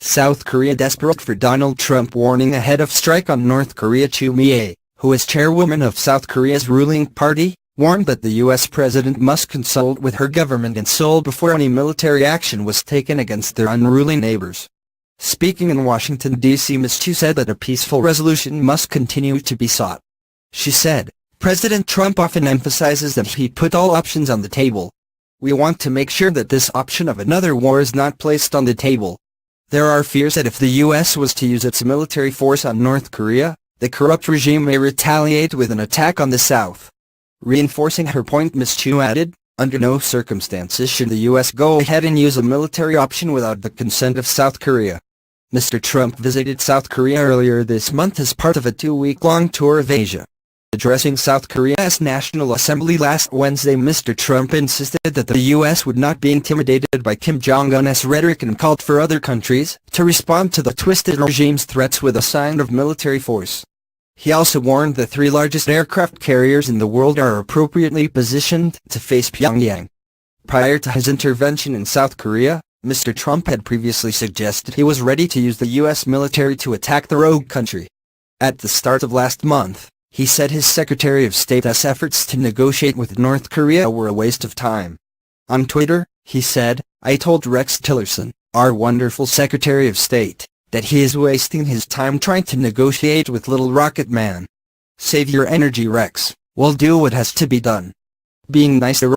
South Korea desperate for Donald Trump warning ahead of strike on North Korea. Chu Mi-ae, who is chairwoman of South Korea's ruling party, warned that the U.S. president must consult with her government in Seoul before any military action was taken against their unruly neighbors. Speaking in Washington, D.C., Ms. Chu said that a peaceful resolution must continue to be sought. She said, "President Trump often emphasizes that he put all options on the table. We want to make sure that this option of another war is not placed on the table. There are fears that if the U.S. was to use its military force on North Korea, the corrupt regime may retaliate with an attack on the South." Reinforcing her point, Ms. Chu added, "Under no circumstances should the U.S. go ahead and use a military option without the consent of South Korea." Mr. Trump visited South Korea earlier this month as part of a 2-week-long tour of Asia. Addressing South Korea's National Assembly last Wednesday, Mr. Trump insisted that the U.S. would not be intimidated by Kim Jong-un's rhetoric and called for other countries to respond to the twisted regime's threats with a sign of military force. He also warned the 3 largest aircraft carriers in the world are appropriately positioned to face Pyongyang. Prior to his intervention in South Korea, Mr. Trump had previously suggested he was ready to use the U.S. military to attack the rogue country. At the start of last month, he said his Secretary of State's efforts to negotiate with North Korea were a waste of time. On Twitter, he said, "I told Rex Tillerson, our wonderful Secretary of State, that he is wasting his time trying to negotiate with Little Rocket Man. Save your energy, Rex. We'll do what has to be done." Being nice to